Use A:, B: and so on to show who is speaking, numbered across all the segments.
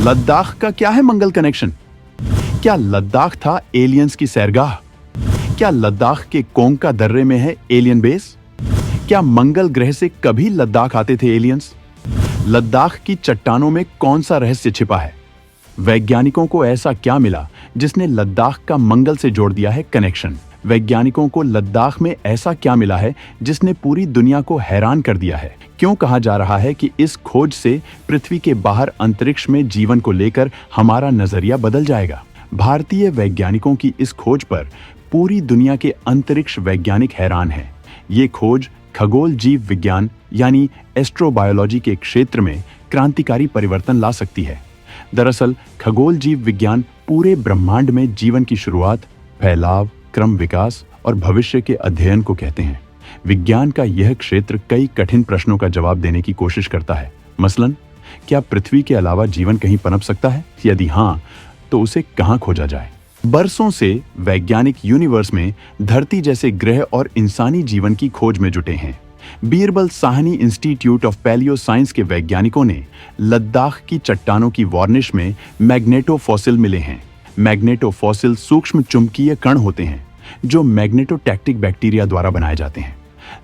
A: लद्दाख का क्या है मंगल कनेक्शन? क्या लद्दाख था एलियंस की सैरगाह? क्या लद्दाख के कोंका दर्रे में है एलियन बेस? क्या मंगल ग्रह से कभी लद्दाख आते थे एलियंस? लद्दाख की चट्टानों में कौन सा रहस्य छिपा है? वैज्ञानिकों को ऐसा क्या मिला जिसने लद्दाख का मंगल से जोड़ दिया है कनेक्शन? वैज्ञानिकों को लद्दाख में ऐसा क्या मिला है जिसने पूरी दुनिया को हैरान कर दिया है? क्यों कहा जा रहा है कि इस खोज से पृथ्वी के बाहर अंतरिक्ष में जीवन को लेकर हमारा नजरिया बदल जाएगा? भारतीय वैज्ञानिकों की इस खोज पर पूरी दुनिया के अंतरिक्ष वैज्ञानिक हैरान हैं। ये खोज खगोल जीव विज्ञान यानी एस्ट्रोबायोलॉजी के क्षेत्र में क्रांतिकारी परिवर्तन ला सकती है। दरअसल खगोल जीव विज्ञान पूरे ब्रह्मांड में जीवन की शुरुआत, फैलाव, क्रम विकास और भविष्य के अध्ययन को कहते हैं। विज्ञान का यह क्षेत्र कई कठिन प्रश्नों का जवाब देने की कोशिश करता है। मसलन, क्या पृथ्वी के अलावा जीवन कहीं पनप सकता है? यदि हाँ, तो उसे कहाँ खोजा जाए? बरसों से वैज्ञानिक यूनिवर्स में धरती जैसे ग्रह और इंसानी जीवन की खोज में जुटे हैं। Birbal Sahni institute of palaeo science के वैज्ञानिकों ने लद्दाख की चट्टानों की वार्निश में मैग्नेटोफॉसिल मिले हैं। मैग्नेटोफॉसिल सूक्ष्म चुंबकीय कण होते हैं जो मैग्नेटोटैक्टिक बैक्टीरिया द्वारा बनाए जाते हैं।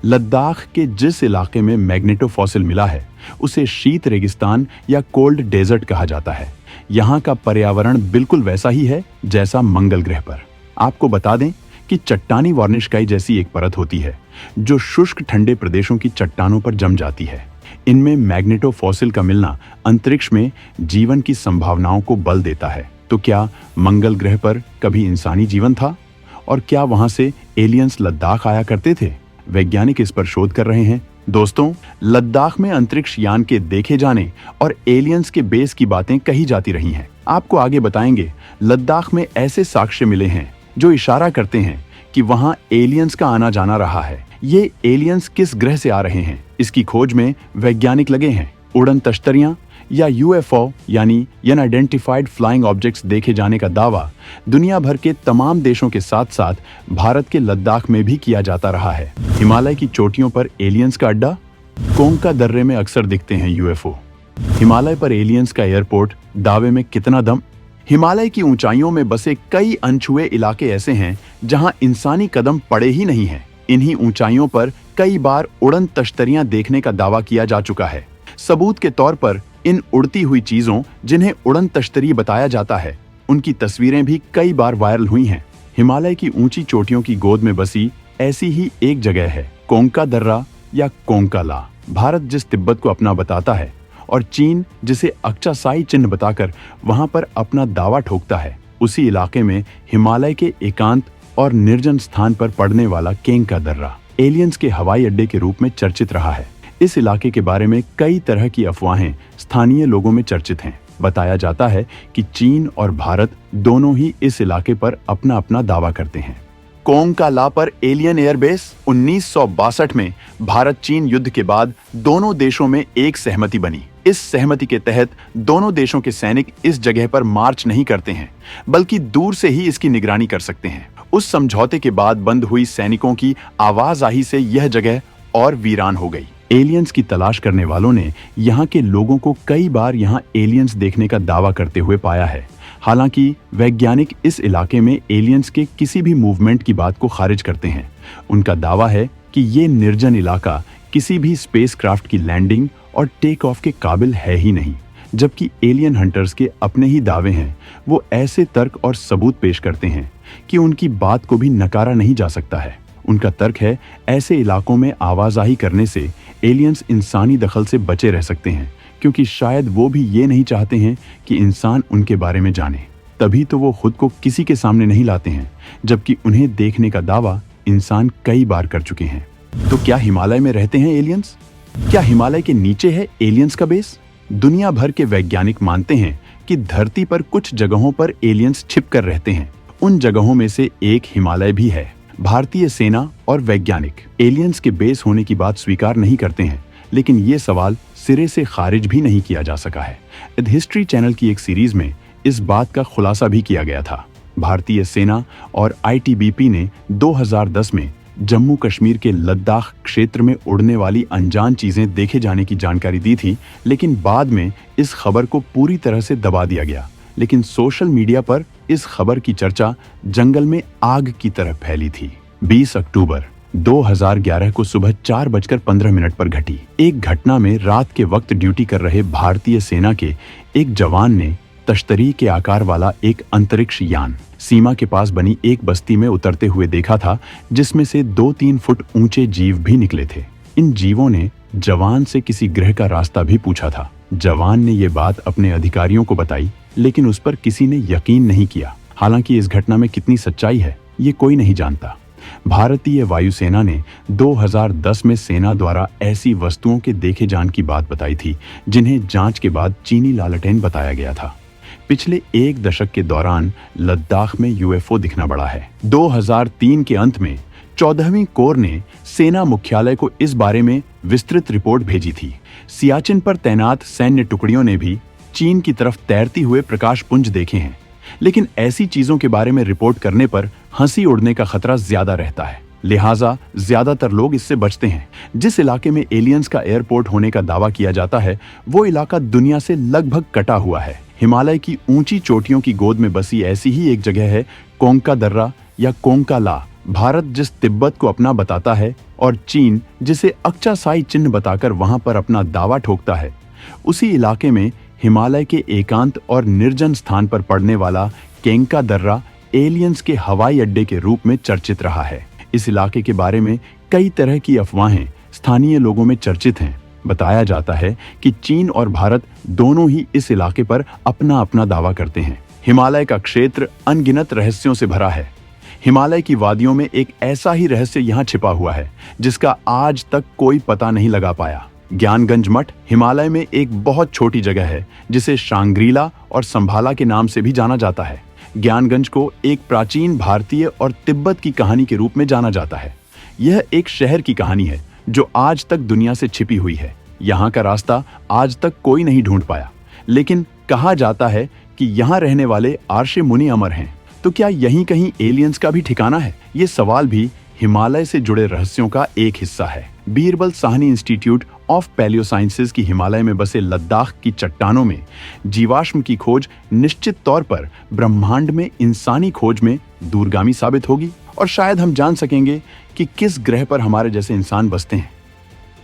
A: लद्दाख के जिस इलाके में मैग्नेटोफॉसिल मिला है उसे शीत रेगिस्तान या कोल्ड डेजर्ट कहा जाता है। यहाँ का पर्यावरण बिल्कुल वैसा ही है जैसा मंगल ग्रह पर। आपको बता दें कि चट्टानी वार्निश काई जैसी एक परत होती है जो शुष्क ठंडे प्रदेशों की चट्टानों पर जम जाती है। इनमें मैग्नेटोफॉसिल का मिलना अंतरिक्ष में जीवन की संभावनाओं को बल देता है। तो क्या मंगल ग्रह पर कभी इंसानी जीवन था? और क्या वहां से एलियंस लद्दाख आया करते थे? वैज्ञानिक इस पर शोध कर रहे हैं। दोस्तों, लद्दाख में अंतरिक्ष यान के देखे जाने और एलियंस के बेस की बातें कही जाती रही हैं। आपको आगे बताएंगे लद्दाख में ऐसे साक्ष्य मिले हैं जो इशारा करते हैं कि वहां एलियंस का आना जाना रहा है। ये एलियंस किस ग्रह से आ रहे हैं, इसकी खोज में वैज्ञानिक लगे हैं। उड़न तश्तरियां या यूएफओ यानी अनआइडेंटिफाइड फ्लाइंग ऑब्जेक्ट्स देखे जाने का दावा दुनिया भर के तमाम देशों के साथ साथ भारत के लद्दाख में भी किया जाता रहा है। हिमालय की चोटियों पर एलियंस का अड्डा, कोंका दर्रे में अक्सर दिखते हैं यूएफओ। हिमालय पर एलियंस का एयरपोर्ट, दावे में कितना दम? हिमालय की ऊंचाइयों में बसे कई अनछुए इलाके ऐसे हैं जहां इंसानी कदम पड़े ही नहीं है। इन्हीं ऊंचाइयों पर कई बार उड़न तश्तरियां देखने का दावा किया जा चुका है। सबूत के तौर पर इन उड़ती हुई चीजों जिन्हें उड़न तश्तरी बताया जाता है, उनकी तस्वीरें भी कई बार वायरल हुई हैं। हिमालय की ऊंची चोटियों की गोद में बसी ऐसी ही एक जगह है कोंका दर्रा या कोंका ला। भारत जिस तिब्बत को अपना बताता है और चीन जिसे अक्चासाई चिन्ह बताकर वहां पर अपना दावा ठोकता है, उसी इलाके में हिमालय के एकांत और निर्जन स्थान पर पड़ने वाला केंका दर्रा एलियंस के हवाई अड्डे के रूप में चर्चित रहा है। इस इलाके के बारे में कई तरह की अफवाहें स्थानीय लोगों में चर्चित हैं। बताया जाता है कि चीन और भारत दोनों ही इस इलाके पर अपना अपना दावा करते हैं। कोंका ला पर एलियन एयरबेस 1962 में भारत चीन युद्ध के बाद दोनों देशों में एक सहमति बनी। इस सहमति के तहत दोनों देशों के सैनिक इस जगह पर मार्च नहीं करते हैं, बल्कि दूर से ही इसकी निगरानी कर सकते हैं। उस समझौते के बाद बंद हुई सैनिकों की आवाजाही से यह जगह और वीरान हो गई। एलियंस की तलाश करने वालों ने यहाँ के लोगों को कई बार यहाँ एलियंस देखने का दावा करते हुए पाया है। हालांकि वैज्ञानिक इस इलाके में एलियंस के किसी भी मूवमेंट की बात को खारिज करते हैं। उनका दावा है कि ये निर्जन इलाका किसी भी स्पेसक्राफ्ट की लैंडिंग और टेक ऑफ के काबिल है ही नहीं। जबकि एलियन हंटर्स के अपने ही दावे हैं। वो ऐसे तर्क और सबूत पेश करते हैं कि उनकी बात को भी नकारा नहीं जा सकता है। उनका तर्क है ऐसे इलाकों में आवाजाही करने से एलियंस इंसानी दखल से बचे रह सकते हैं, क्योंकि शायद वो भी ये नहीं चाहते हैं कि इंसान उनके बारे में जाने। तभी तो वो खुद को किसी के सामने नहीं लाते हैं, जबकि उन्हें देखने का दावा इंसान कई बार कर चुके हैं। तो क्या हिमालय में रहते हैं एलियंस? क्या हिमालय के नीचे है एलियंस का बेस? दुनिया भर के वैज्ञानिक मानते हैं कि धरती पर कुछ जगहों पर एलियंस छिप कर रहते हैं। उन जगहों में से एक हिमालय भी है। भारतीय सेना और वैज्ञानिक एलियंस के बेस होने की बात स्वीकार नहीं करते हैं, लेकिन ये सवाल सिरे से खारिज भी नहीं किया जा सका है। द हिस्ट्री चैनल की एक सीरीज में इस बात का खुलासा भी किया गया था। भारतीय सेना और आईटीबीपी ने 2010 में जम्मू कश्मीर के लद्दाख क्षेत्र में उड़ने वाली अनजान चीजें देखे जाने की जानकारी दी थी, लेकिन बाद में इस खबर को पूरी तरह से दबा दिया गया। लेकिन सोशल मीडिया पर इस खबर की चर्चा जंगल में आग की तरह फैली थी। 20 अक्टूबर 2011 को सुबह 4:15 पर घटी एक घटना में रात के वक्त ड्यूटी कर रहे भारतीय सेना के एक जवान ने तश्तरी के आकार वाला एक अंतरिक्ष यान सीमा के पास बनी एक बस्ती में उतरते हुए देखा था, जिसमें से 2-3 फुट ऊंचे जीव भी निकले थे। इन जीवों ने जवान से किसी ग्रह का रास्ता भी पूछा था। जवान ने ये बात अपने अधिकारियों को बताई, लेकिन उस पर किसी ने यकीन नहीं किया। हालांकि इस घटना में कितनी सच्चाई है, ये कोई नहीं जानता। भारतीय वायुसेना ने 2010 में सेना द्वारा ऐसी वस्तुओं के देखे जान की बात बताई थी, जिन्हें जांच के बाद चीनी लालटेन बताया गया था। पिछले एक दशक के दौरान लद्दाख में यूएफओ दिखना बढ़ा है। 2003 के अंत में 14वीं कोर ने सेना मुख्यालय को इस बारे में विस्तृत रिपोर्ट भेजी थी। सियाचिन पर तैनात सैन्य टुकड़ियों ने भी चीन की तरफ तैरती हुए प्रकाश पुंज देखे हैं, लेकिन ऐसी चीजों के बारे में रिपोर्ट करने पर हंसी उड़ने का खतरा ज्यादा रहता है, लिहाजा ज्यादातर लोग इससे बचते हैं। जिस इलाके में एलियंस का एयरपोर्ट होने का दावा किया जाता है, वो इलाका दुनिया से लगभग कटा हुआ है। हिमालय की ऊंची चोटियों की गोद में बसी ऐसी ही एक जगह है कोंका दर्रा या कोंका ला। भारत जिस तिब्बत को अपना बताता है और चीन जिसे अक्चासाई चिन्ह बताकर वहां पर अपना दावा ठोकता है, उसी इलाके में हिमालय के एकांत और निर्जन स्थान पर पड़ने वाला केंका दर्रा एलियंस के हवाई अड्डे के रूप में चर्चित रहा है। इस इलाके के बारे में कई तरह की अफवाहें स्थानीय लोगों में चर्चित हैं। बताया जाता है कि चीन और भारत दोनों ही इस इलाके पर अपना अपना दावा करते हैं। हिमालय का क्षेत्र अनगिनत रहस्यों से भरा है। हिमालय की वादियों में एक ऐसा ही रहस्य यहाँ छिपा हुआ है, जिसका आज तक कोई पता नहीं लगा पाया। ज्ञानगंज मठ हिमालय में एक बहुत छोटी जगह है, जिसे शांग्रीला और संभाला के नाम से भी जाना जाता है। ज्ञानगंज को एक प्राचीन भारतीय और तिब्बत की कहानी के रूप में जाना जाता है। यह एक शहर की कहानी है जो आज तक दुनिया से छिपी हुई है। यहाँ का रास्ता आज तक कोई नहीं ढूंढ पाया, लेकिन कहा जाता है कि यहाँ रहने वाले आर्षे मुनि अमर हैं। तो क्या यहीं कहीं एलियंस का भी ठिकाना है? ये सवाल भी हिमालय से जुड़े रहस्यों का एक हिस्सा है। बीरबल साहनी इंस्टीट्यूट ऑफ पैलियोसाइंसेज की हिमालय में बसे लद्दाख की चट्टानों में जीवाश्म की खोज निश्चित तौर पर ब्रह्मांड में इंसानी खोज में दूरगामी साबित होगी, और शायद हम जान सकेंगे कि किस ग्रह पर हमारे जैसे इंसान बसते हैं।